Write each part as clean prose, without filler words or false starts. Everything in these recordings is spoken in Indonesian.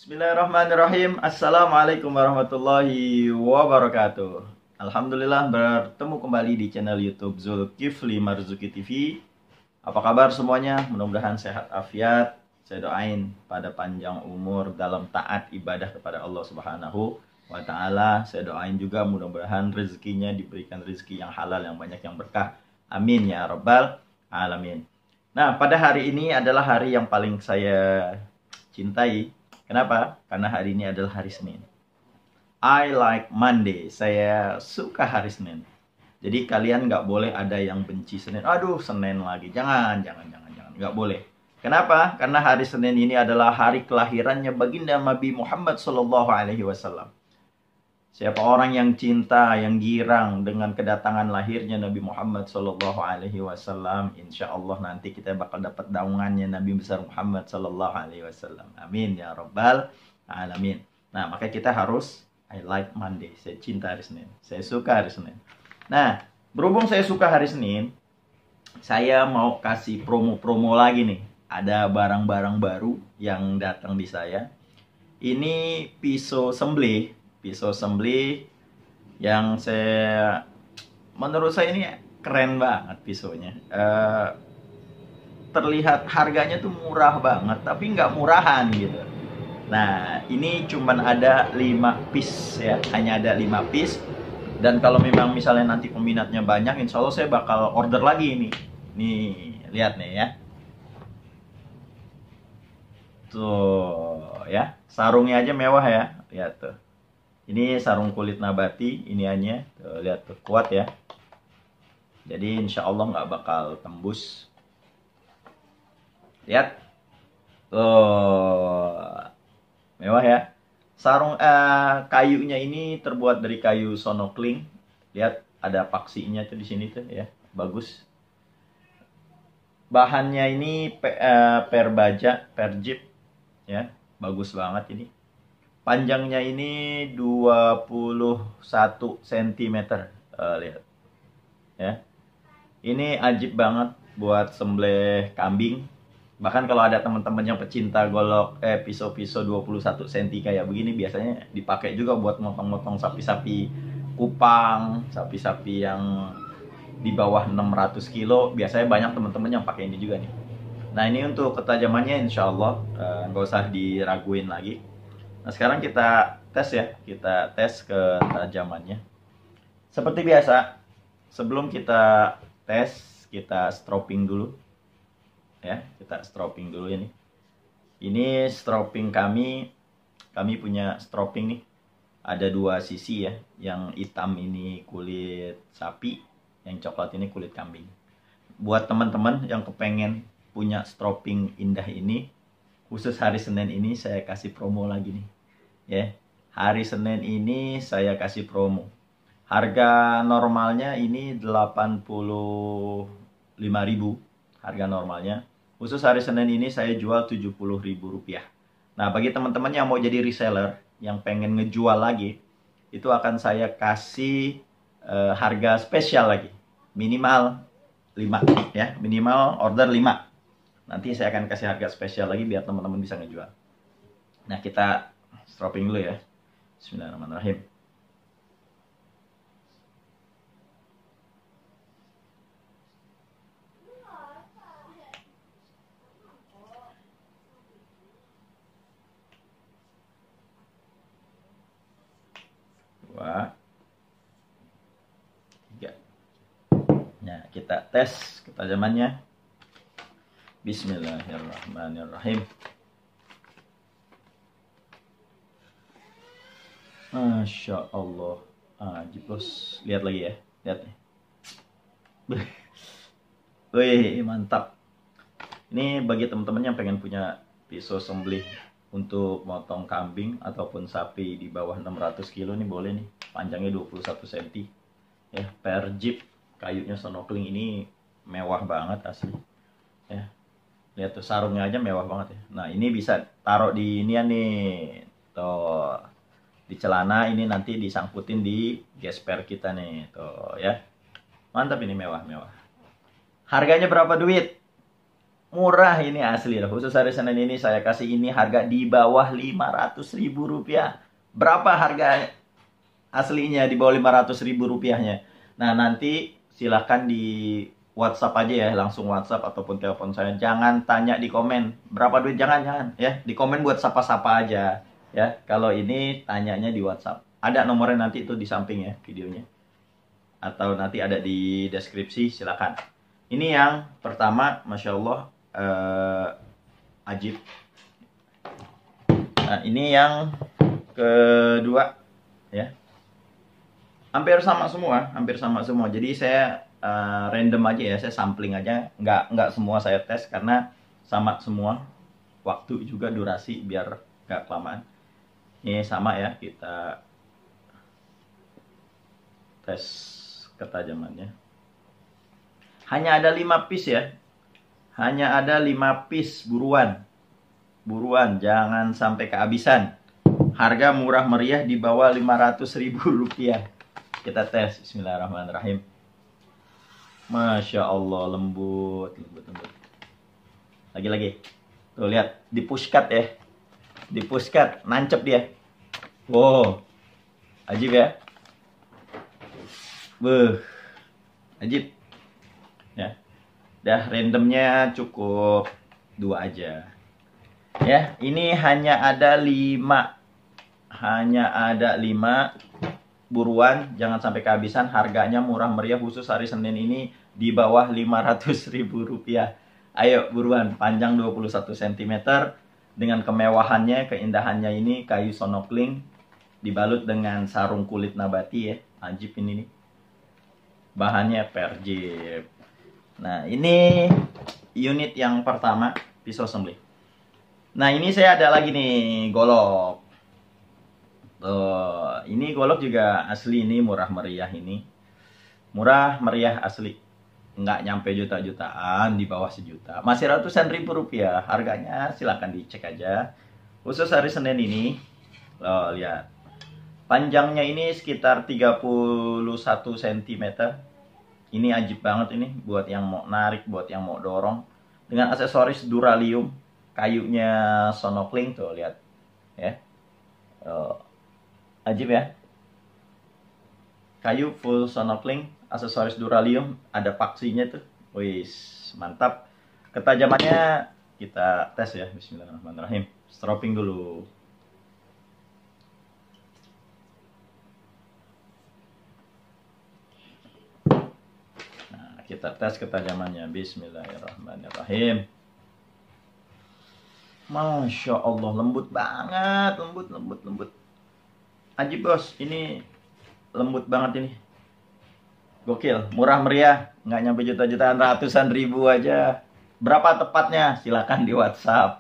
Bismillahirrahmanirrahim. Assalamualaikum warahmatullahi wabarakatuh. Alhamdulillah bertemu kembali di channel YouTube Zulkifli Marzuki TV. Apa kabar semuanya? Mudah-mudahan sehat afiat. Saya doain pada panjang umur dalam taat ibadah kepada Allah Subhanahu wa taala. Saya doain juga mudah-mudahan rezekinya diberikan rezeki yang halal, yang banyak, yang berkah. Amin ya rabbal alamin. Nah, pada hari ini adalah hari yang paling saya cintai. Kenapa? Karena hari ini adalah hari Senin. I like Monday. Saya suka hari Senin. Jadi kalian nggak boleh ada yang benci Senin. Aduh, Senin lagi. Jangan. Nggak boleh. Kenapa? Karena hari Senin ini adalah hari kelahirannya baginda Nabi Muhammad SAW. Siapa orang yang cinta, yang girang dengan kedatangan lahirnya Nabi Muhammad SAW, insya Allah nanti kita bakal dapat naungannya Nabi besar Muhammad SAW. Amin ya rabbal alamin. Nah, makanya kita harus I like Monday. Saya cinta hari Senin. Saya suka hari Senin. Nah, berhubung saya suka hari Senin, saya mau kasih promo-promo lagi nih. Ada barang-barang baru yang datang di saya. Ini pisau sembelih yang menurut saya ini keren banget pisaunya. Terlihat harganya tuh murah banget, tapi nggak murahan gitu. Nah, ini cuman ada 5 piece ya, hanya ada 5 piece. Dan kalau memang misalnya nanti peminatnya banyak, insya Allah saya bakal order lagi ini. Nih, lihat nih ya. Tuh ya, sarungnya aja mewah ya, lihat tuh. Ini sarung kulit nabati, iniannya, tuh, lihat tuh, kuat ya. Jadi insya Allah nggak bakal tembus. Lihat, tuh, mewah ya. Sarung kayunya ini terbuat dari kayu sonokling. Lihat, ada paksinya tuh di sini tuh ya, bagus. Bahannya ini per baja, per jip ya, bagus banget ini. Panjangnya ini 21 cm. Lihat. Ya. Ini ajib banget buat sembelih kambing. Bahkan kalau ada teman-teman yang pecinta pisau-pisau 21 cm kayak begini, biasanya dipakai juga buat motong-motong sapi-sapi kupang, sapi-sapi yang di bawah 600 kilo. Biasanya banyak teman-teman yang pakai ini juga nih. Nah, ini untuk ketajamannya insya Allah nggak usah diraguin lagi. Nah, sekarang kita tes ya, kita tes ketajamannya. Seperti biasa, sebelum kita tes, kita stropping dulu. Ya, kita stropping dulu ini. Ini stropping kami punya stropping nih. Ada 2 sisi ya, yang hitam ini kulit sapi, yang coklat ini kulit kambing. Buat teman-teman yang kepengen punya stropping indah ini, khusus hari Senin ini saya kasih promo lagi nih. Ya, hari Senin ini saya kasih promo. Harga normalnya ini 85.000 harga normalnya. Khusus hari Senin ini saya jual Rp70.000. Nah, bagi teman-teman yang mau jadi reseller, yang pengen ngejual lagi, itu akan saya kasih harga spesial lagi. Minimal 5 ya, minimal order 5. Nanti saya akan kasih harga spesial lagi biar teman-teman bisa ngejual. Nah, kita stropping dulu ya. Bismillahirrahmanirrahim. Dua, 3. Nah, kita tes ketajamannya. Bismillahirrahmanirrahim. Masya Allah. Jiplos. Lihat lagi ya. Lihat nih. Wih, mantap. Ini bagi teman-teman yang pengen punya pisau sembelih untuk motong kambing ataupun sapi di bawah 600 kilo nih, boleh nih. Panjangnya 21 cm. Ya, per jip. Kayunya sonokling ini mewah banget asli. Ya. Lihat tuh, sarungnya aja mewah banget ya. Nah, ini bisa taruh di inian nih. Tuh. Di celana, ini nanti disangkutin di gesper kita nih, tuh ya. Mantap, ini mewah. Harganya berapa duit? Murah ini asli loh. Khusus hari Senin ini saya kasih ini harga di bawah 500.000 rupiah. Berapa harga aslinya di bawah 500.000 rupiahnya? Nah, nanti silahkan di WhatsApp aja ya, langsung WhatsApp ataupun telepon saya. Jangan tanya di komen berapa duit, jangan ya. Di komen buat sapa-sapa aja ya. Kalau ini tanyanya di WhatsApp. Ada nomornya nanti itu di samping ya videonya. Atau nanti ada di deskripsi, silakan. Ini yang pertama, Masya Allah, ajib. Nah, ini yang kedua ya. Hampir sama semua. Jadi saya random aja ya, saya sampling aja, nggak semua saya tes karena sama semua, waktu juga durasi biar nggak kelamaan. Ini sama ya, kita tes ketajamannya. Hanya ada 5 piece ya, hanya ada 5 piece, buruan, jangan sampai kehabisan. Harga murah meriah di bawah 500.000 rupiah. Kita tes, bismillahirrahmanirrahim. Masya Allah, lembut. Lagi. Tuh lihat, di push cut ya. Di push cut, nancep dia. Wow, ajib ya. Ajib. Ya. Dah, randomnya cukup 2 aja. Ya, ini hanya ada 5. Buruan, jangan sampai kehabisan. Harganya murah meriah khusus hari Senin ini di bawah 500.000 rupiah. Ayo buruan, panjang 21 cm dengan kemewahannya, keindahannya ini kayu sonokling dibalut dengan sarung kulit nabati ya. Ajib ini nih. Bahannya perjip. Nah, ini unit yang pertama, pisau sembelih. Nah, ini saya ada lagi nih, golok. Tuh, ini golok juga asli, ini murah meriah ini. Murah meriah asli. Nggak nyampe juta-jutaan, di bawah sejuta. Masih ratusan ribu rupiah. Harganya silahkan dicek aja. Khusus hari Senin ini. Loh, lihat. Panjangnya ini sekitar 31 cm. Ini ajib banget ini. Buat yang mau narik, buat yang mau dorong. Dengan aksesoris duralium. Kayunya sonokling tuh, lihat. Ya. Ajib ya. Kayu full sonokling, aksesoris duralium, ada paksinya tuh. Wis, mantap. Ketajamannya kita tes ya. Bismillahirrahmanirrahim. Stropping dulu. Nah, kita tes ketajamannya. Bismillahirrahmanirrahim. Masya Allah, lembut banget, lembut. Ajib bos, ini lembut banget ini. Gokil, murah meriah, nggak nyampe juta-jutaan, ratusan ribu aja. Berapa tepatnya? Silakan di WhatsApp.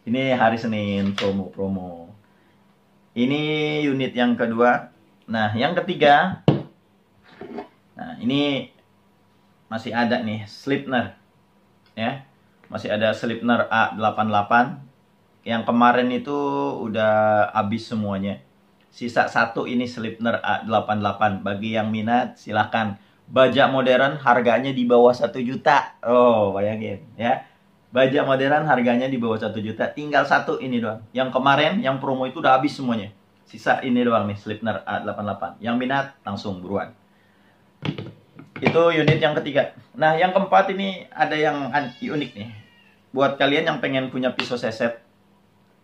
Ini hari Senin, promo. Ini unit yang kedua. Nah, yang ketiga. Nah, ini masih ada nih, Sleipner. Ya, masih ada Sleipner A88. Yang kemarin itu udah habis semuanya. Sisa 1 ini Sleipner A88. Bagi yang minat silahkan. Bajak modern harganya di bawah 1 juta. Oh, bayangin ya. Bajak modern harganya di bawah 1 juta. Tinggal 1 ini doang. Yang kemarin yang promo itu udah habis semuanya. Sisa ini doang nih, Sleipner A88. Yang minat langsung buruan. Itu unit yang ketiga. Nah, yang keempat ini ada yang unik nih. Buat kalian yang pengen punya pisau seset.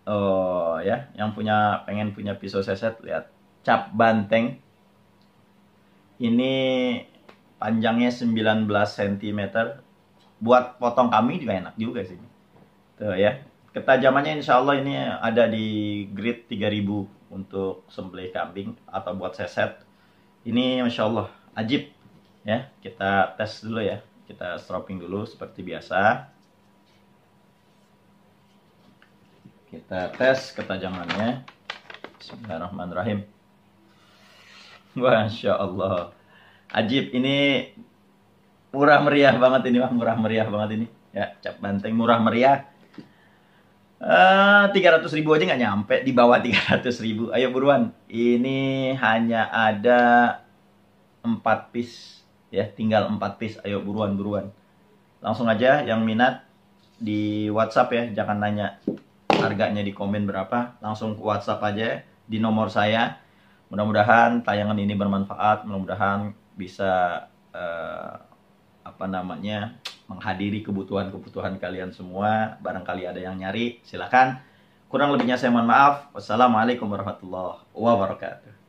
Oh ya, yang pengen punya pisau seset, lihat, cap banteng. Ini panjangnya 19 cm. Buat potong kambing juga enak juga sih. Tuh ya. Ketajamannya insya Allah ini ada di grade 3000 untuk sembelih kambing atau buat seset. Ini Masya Allah ajib ya. Kita tes dulu ya. Kita stropping dulu seperti biasa. Kita tes ketajamannya. Bismillahirrahmanirrahim. Masya Allah. Ajib, ini murah meriah banget ini, murah meriah banget ini. Ya, cap banteng murah meriah. 300.000 aja nggak nyampe, di bawah 300.000. Ayo buruan. Ini hanya ada 4 piece ya, tinggal 4 piece. Ayo buruan. Langsung aja yang minat di WhatsApp ya, jangan nanya harganya di komen berapa, langsung ke WhatsApp aja di nomor saya. Mudah-mudahan tayangan ini bermanfaat, mudah-mudahan bisa menghadiri kebutuhan-kebutuhan kalian semua. Barangkali ada yang nyari, silakan. Kurang lebihnya saya mohon maaf. Wassalamualaikum warahmatullahi wabarakatuh.